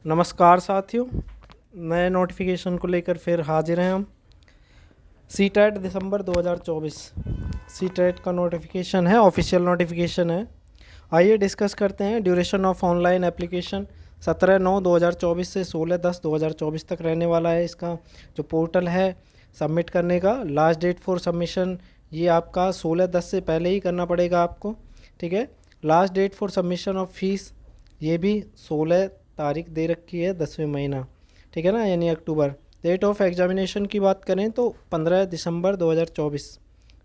नमस्कार साथियों, नए नोटिफिकेशन को लेकर फिर हाजिर हैं हम। सी टेट दिसंबर 2024 सी टेट का नोटिफिकेशन है, ऑफिशियल नोटिफिकेशन है। आइए डिस्कस करते हैं। ड्यूरेशन ऑफ ऑनलाइन एप्लीकेशन 17/9/2024 से 16/10/2024 तक रहने वाला है। इसका जो पोर्टल है सबमिट करने का लास्ट डेट फॉर सबमिशन ये आपका 16/10 से पहले ही करना पड़ेगा आपको, ठीक है। Last date for submission of fees ये भी 16 तारीख दे रखी है, 10वें महीना, ठीक है ना, यानी अक्टूबर। डेट ऑफ एग्जामिनेशन की बात करें तो 15 दिसंबर 2024,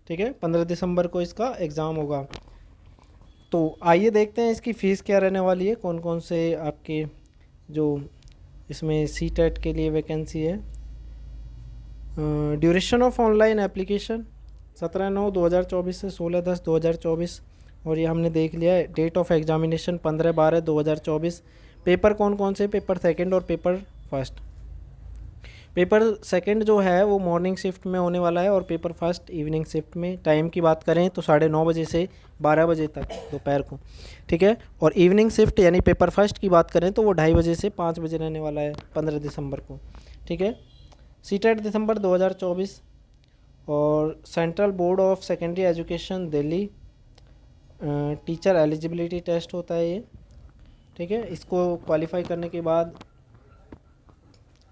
ठीक है, 15 दिसंबर को इसका एग्ज़ाम होगा। तो आइए देखते हैं इसकी फ़ीस क्या रहने वाली है, कौन कौन से आपके जो इसमें सी टेट के लिए वैकेंसी है। ड्यूरेशन ऑफ ऑनलाइन एप्लीकेशन 17/9/2024 से 16/10/2024, और ये हमने देख लिया है। Date of examination 15/12/2024। पेपर कौन कौन से, पेपर सेकंड और पेपर फर्स्ट। पेपर सेकंड जो है वो मॉर्निंग शिफ्ट में होने वाला है और पेपर फर्स्ट इवनिंग शिफ्ट में। टाइम की बात करें तो 9:30 बजे से 12 बजे तक दोपहर को, ठीक है। और इवनिंग शिफ्ट यानी पेपर फर्स्ट की बात करें तो वो 2:30 बजे से 5 बजे रहने वाला है 15 दिसंबर को, ठीक है। सी टेट दिसंबर 2024 और central board of secondary education Delhi teacher eligibility test होता है ये, ठीक है। इसको क्वालिफाई करने के बाद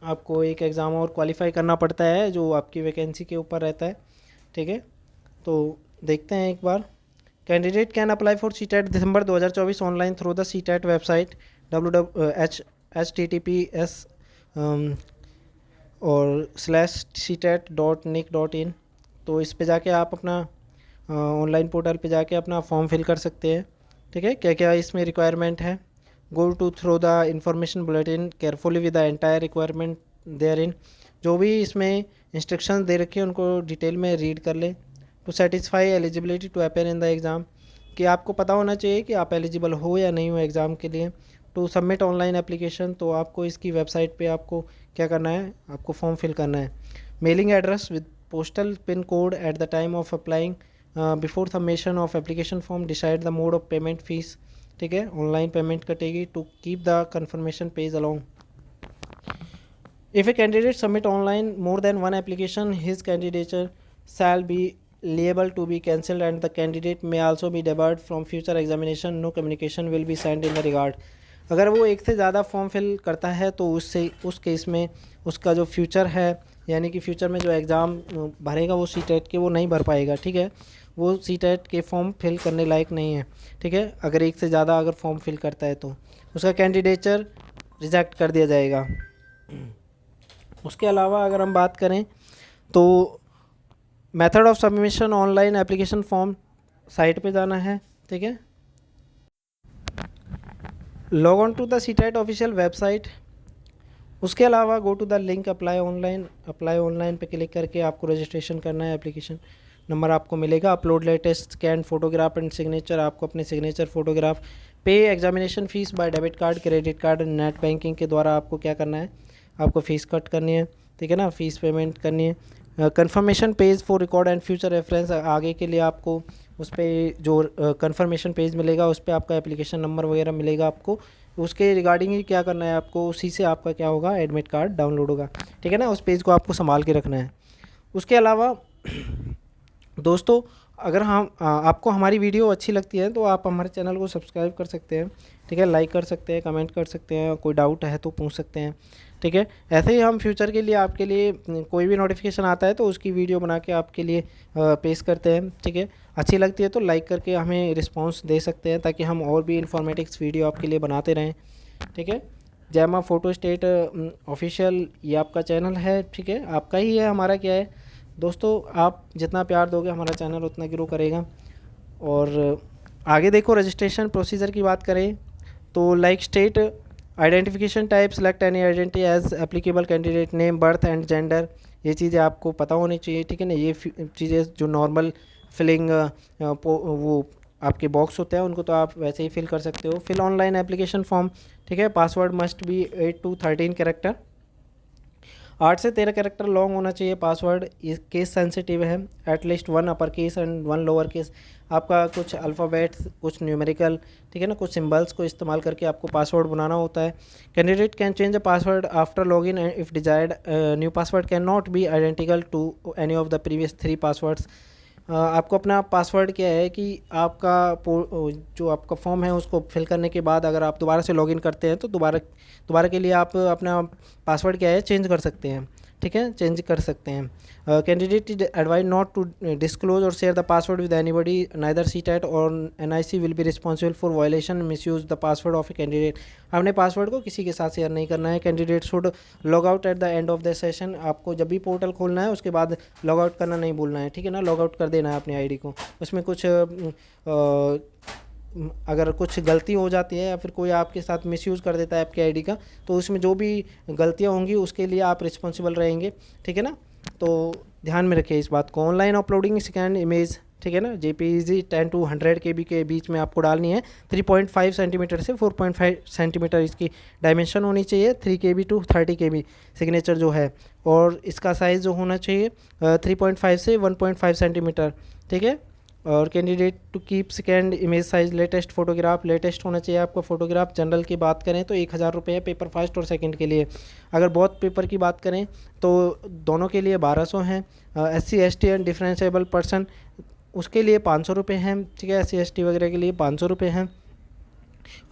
आपको एक एग्ज़ाम और क्वालिफाई करना पड़ता है जो आपकी वैकेंसी के ऊपर रहता है, ठीक है। तो देखते हैं एक बार। Candidate can apply for CTET December 2024 online through the C TET website www.https और /ctet.nic.in। तो इस पे जाके आप अपना ऑनलाइन पोर्टल पे जाके अपना फॉर्म फिल कर सकते हैं, ठीक है। क्या क्या इसमें रिक्वायरमेंट है। Go to through the information bulletin carefully with the entire requirement there in. जो भी इसमें इंस्ट्रक्शन दे रखे हैं उनको डिटेल में रीड कर लें। To satisfy eligibility to appear in the exam, कि आपको पता होना चाहिए कि आप एलिजिबल हो या नहीं हो एग्ज़ाम के लिए। टू सबमिट ऑनलाइन एप्लीकेशन, तो आपको इसकी वेबसाइट पे आपको क्या करना है, आपको फॉर्म फिल करना है। Mailing address with postal pin code at the time of applying before submission of application form decide the mode of payment fees, ठीक है। ऑनलाइन पेमेंट कटेगी। To keep the confirmation page along. If a candidate submit online more than one application his candidature shall be liable to be cancelled and the candidate may also be debarred from future examination. No communication will be sent in the regard. अगर वो एक से ज़्यादा form fill करता है तो उससे उस केस में उसका जो फ्यूचर है, यानी कि फ्यूचर में जो एग्ज़ाम भरेगा वो सी टेट के वो नहीं भर पाएगा, ठीक है। वो सी टेट के फॉर्म फिल करने लायक नहीं है, ठीक है। अगर एक से ज़्यादा अगर फॉर्म फिल करता है तो उसका कैंडिडेचर रिजेक्ट कर दिया जाएगा। उसके अलावा अगर हम बात करें तो method of submission online application form site पे जाना है, ठीक है। Log on to the C TET official website. उसके अलावा go to the link apply online पे क्लिक करके आपको रजिस्ट्रेशन करना है। एप्लीकेशन नंबर आपको मिलेगा। Upload latest scan photograph and signature, आपको अपने signature photograph. Pay examination fees by debit card, credit card, net banking के द्वारा आपको क्या करना है, आपको फ़ीस कट करनी है, ठीक है ना, फ़ीस पेमेंट करनी है। Conformation page for record and future reference, आगे के लिए आपको उस पर जो कन्फर्मेशन पेज मिलेगा उस पर आपका एप्लीकेशन नंबर वगैरह मिलेगा आपको, उसके रिगार्डिंग ही क्या करना है आपको, उसी से आपका क्या होगा, एडमिट कार्ड डाउनलोड होगा, ठीक है ना। उस पेज को आपको संभाल के रखना है। उसके अलावा दोस्तों अगर आपको हमारी वीडियो अच्छी लगती है तो आप हमारे चैनल को सब्सक्राइब कर सकते हैं, ठीक है, लाइक कर सकते हैं, कमेंट कर सकते हैं, कोई डाउट है तो पूछ सकते हैं, ठीक है। ऐसे ही हम फ्यूचर के लिए आपके लिए कोई भी नोटिफिकेशन आता है तो उसकी वीडियो बना के आपके लिए पेश करते हैं, ठीक है। अच्छी लगती है तो लाइक करके हमें रिस्पांस दे सकते हैं ताकि हम और भी इन्फॉर्मेटिक्स वीडियो आपके लिए बनाते रहें, ठीक है। जयमा फ़ोटो स्टेट ऑफिशियल ये आपका चैनल है, ठीक है, आपका ही है, हमारा क्या है। दोस्तों आप जितना प्यार दोगे हमारा चैनल उतना ग्रो करेगा। और आगे देखो रजिस्ट्रेशन प्रोसीजर की बात करें तो like state identification type, select any identity as applicable, candidate name, birth and gender, ये चीज़ें आपको पता होनी चाहिए, ठीक है ना। ये चीज़ें जो नॉर्मल फिलिंग वो आपके बॉक्स होते हैं उनको तो आप वैसे ही फिल कर सकते हो। फिल ऑनलाइन एप्लीकेशन फॉर्म, ठीक है। Password must be 8 to 13 character. 8 से 13 कैरेक्टर लॉन्ग होना चाहिए पासवर्ड, ये केस सेंसिटिव है, at least 1 upper case and 1 lower case. आपका कुछ अल्फ़ाबेट्स, कुछ न्यूमेरिकल, ठीक है ना, कुछ सिंबल्स को इस्तेमाल करके आपको पासवर्ड बनाना होता है। Candidate can change a password after login and if desired new password can not be identical to any of the previous 3 passwords. आपको अपना पासवर्ड क्या है कि आपका जो आपका फॉर्म है उसको फिल करने के बाद अगर आप दोबारा से लॉगिन करते हैं तो दोबारा के लिए आप अपना पासवर्ड क्या है चेंज कर सकते हैं, ठीक है, चेंज कर सकते हैं। Candidate is advise not to disclose और share the password with anybody, neither CTET और NIC will be responsible for violation misuse the password of a candidate. अपने पासवर्ड को किसी के साथ शेयर नहीं करना है। Candidate should log out at the end of the session. आपको जब भी पोर्टल खोलना है उसके बाद लॉग आउट करना नहीं भूलना है, ठीक है ना, लॉग आउट कर देना है अपनी आईडी को। उसमें कुछ अगर कुछ गलती हो जाती है या फिर कोई आपके साथ मिसयूज़ कर देता है आपकी आईडी का, तो उसमें जो भी गलतियाँ होंगी उसके लिए आप रिस्पॉन्सिबल रहेंगे, ठीक है ना। तो ध्यान में रखिए इस बात को। ऑनलाइन अपलोडिंग स्कैन इमेज, ठीक है ना, जेपीईजी 10 to 100 KB के बीच में आपको डालनी है। 3.5 सेंटीमीटर से 4.5 सेंटीमीटर इसकी डायमेंशन होनी चाहिए। 3 KB to 30 KB सिग्नेचर जो है, और इसका साइज़ जो होना चाहिए 3.5 से 1.5 सेंटीमीटर, ठीक है। और candidate to keep scan image size latest photograph, latest होना चाहिए आपका फोटोग्राफ। जनरल की बात करें तो 1000 रुपये है पेपर फर्स्ट और सेकंड के लिए। अगर बहुत पेपर की बात करें तो दोनों के लिए 1200 हैं। SC ST and differentiable person उसके लिए 500 रुपये हैं, ठीक है, SC ST वगैरह के लिए 500 रुपये हैं।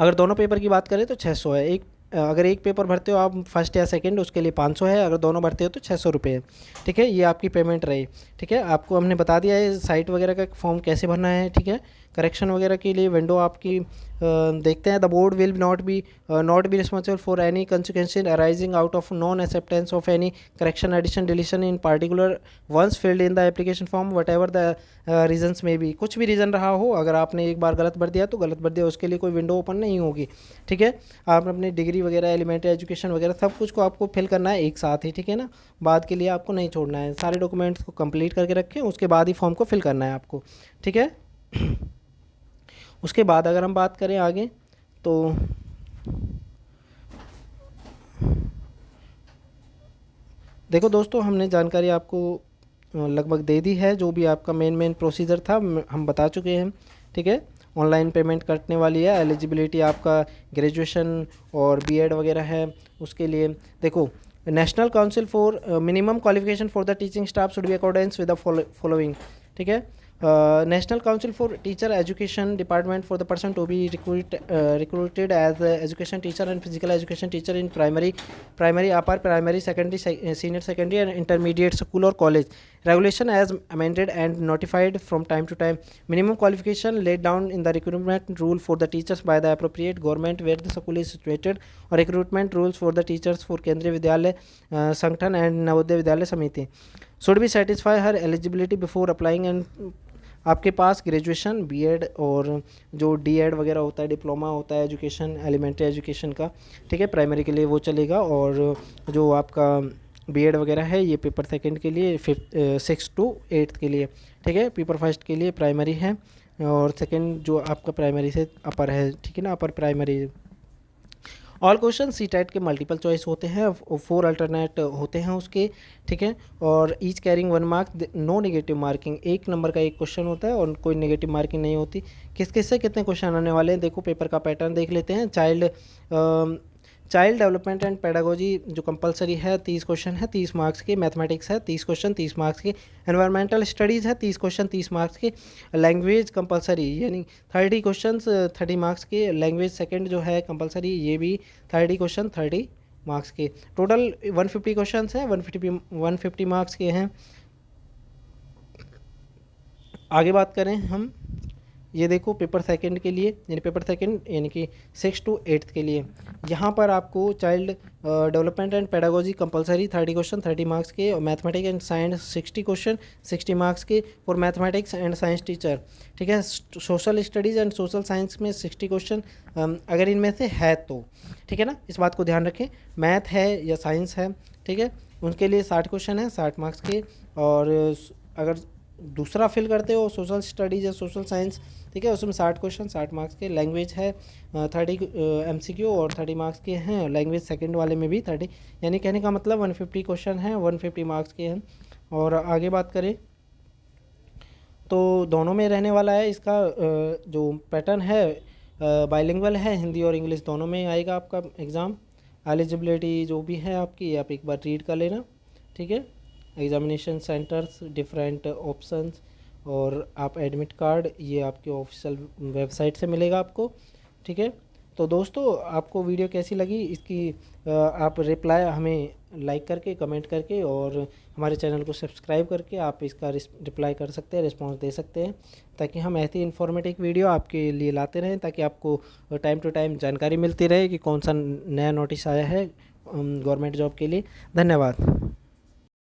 अगर दोनों पेपर की बात करें तो 600 है। अगर एक पेपर भरते हो आप फर्स्ट या सेकंड उसके लिए 500 है, अगर दोनों भरते हो तो 600 रुपये है, ठीक है। ये आपकी पेमेंट रही, ठीक है। आपको हमने बता दिया है साइट वगैरह का फॉर्म कैसे भरना है, ठीक है। करेक्शन वगैरह के लिए विंडो आपकी देखते हैं। The board will not be responsible for any consequences arising out of non acceptance of any correction, addition, deletion in particular once filled in the application form whatever the reasons में भी। कुछ भी reason रहा हो, अगर आपने एक बार गलत भर दिया तो गलत भर दिया, उसके लिए कोई विंडो ओपन नहीं होगी, ठीक है। आपने अपनी डिग्री वगैरह, एलिमेंट्री एजुकेशन वगैरह सब कुछ को आपको फिल करना है एक साथ ही, ठीक है ना। बाद के लिए आपको नहीं छोड़ना है। सारे डॉक्यूमेंट्स को कंप्लीट करके रखें, उसके बाद ही फॉर्म को फिल करना है आपको, ठीक है। उसके बाद अगर हम बात करें आगे तो देखो दोस्तों, हमने जानकारी आपको लगभग दे दी है। जो भी आपका मेन प्रोसीजर था हम बता चुके हैं, ठीक है। ऑनलाइन पेमेंट कटने वाली है। एलिजिबिलिटी आपका ग्रेजुएशन और बीएड वगैरह है, उसके लिए देखो national council for minimum qualification for the teaching staff should be accordance with the following, ठीक है। National council for teacher education department for the person to be recruited as education teacher and physical education teacher in primary upper primary secondary senior secondary and intermediate school और college. Regulation as amended and notified from time to time. Minimum qualification laid down in the recruitment rule for the teachers by the appropriate government where the school is situated, और recruitment rules for the teachers for केंद्रीय विद्यालय संगठन and Navodaya Vidyalaya समिति should be satisfy her eligibility before applying। and आपके पास graduation, BEd और जो DEd वगैरह होता है, डिप्लोमा होता है एजुकेशन, एलिमेंट्री एजुकेशन का, ठीक है, प्राइमरी के लिए वो चलेगा। और जो आपका बीएड वगैरह है ये पेपर सेकंड के लिए, 6 to 8 के लिए, ठीक है। पेपर फर्स्ट के लिए प्राइमरी है और सेकंड जो आपका प्राइमरी से अपर है, ठीक है ना, upper primary. All question CTET के मल्टीपल चॉइस होते हैं, 4 अल्टरनेट होते हैं उसके, ठीक है। और each carrying 1 mark, no negative marking. 1 number का एक क्वेश्चन होता है और कोई नेगेटिव मार्किंग नहीं होती। किस से कितने क्वेश्चन आने वाले हैं देखो, पेपर का पैटर्न देख लेते हैं। चाइल्ड डेवलपमेंट एंड पेडागोजी जो कंपलसरी है 30 क्वेश्चन है 30 मार्क्स के। मैथमेटिक्स है 30 क्वेश्चन 30 मार्क्स के। एनवायरमेंटल स्टडीज़ है 30 क्वेश्चन 30 मार्क्स के। लैंग्वेज कंपलसरी यानी 30 क्वेश्चन 30 मार्क्स के। लैंग्वेज सेकंड जो है कंपलसरी, ये भी 30 क्वेश्चन 30 मार्क्स के। टोटल 150 क्वेश्चन है, 150 मार्क्स के हैं। आगे बात करें हम, ये देखो पेपर सेकंड के लिए, यानी पेपर सेकंड यानी कि 6 to 8 के लिए, यहाँ पर आपको child development and pedagogy compulsory 30 question 30 marks के। और mathematics and science 60 question 60 marks के for mathematics and science teacher, ठीक है। Social studies and social science में 60 क्वेश्चन अगर इनमें से है तो, ठीक है ना, इस बात को ध्यान रखें। मैथ है या साइंस है, ठीक है, उनके लिए 60 क्वेश्चन है 60 मार्क्स के। और अगर दूसरा फिल करते हो सोशल स्टडीज़ या सोशल साइंस ठीक है। उसमें 60 क्वेश्चन 60 मार्क्स के। लैंग्वेज है 30 MCQ और 30 मार्क्स के हैं। लैंग्वेज सेकंड वाले में भी 30, यानी कहने का मतलब 150 क्वेश्चन हैं, 150 मार्क्स के हैं। और आगे बात करें तो दोनों में रहने वाला है। इसका जो पैटर्न है बाइलिंगुअल है, हिंदी और इंग्लिश दोनों में आएगा आपका एग्ज़ाम। एलिजिबिलिटी जो भी है आपकी, आप एक बार रीड कर लेना, ठीक है। एग्जामिनेशन सेंटर्स, डिफरेंट ऑप्शंस और आप एडमिट कार्ड, ये आपके ऑफिशियल वेबसाइट से मिलेगा आपको, ठीक है। तो दोस्तों आपको वीडियो कैसी लगी इसकी आप रिप्लाई हमें लाइक करके, कमेंट करके और हमारे चैनल को सब्सक्राइब करके आप इसका रिप्लाई कर सकते हैं, रिस्पॉन्स दे सकते हैं, ताकि हम ऐसी इन्फॉर्मेटिव वीडियो आपके लिए लाते रहें, ताकि आपको टाइम टू टाइम जानकारी मिलती रहे कि कौन सा नया नोटिस आया है गवर्नमेंट जॉब के लिए। धन्यवाद।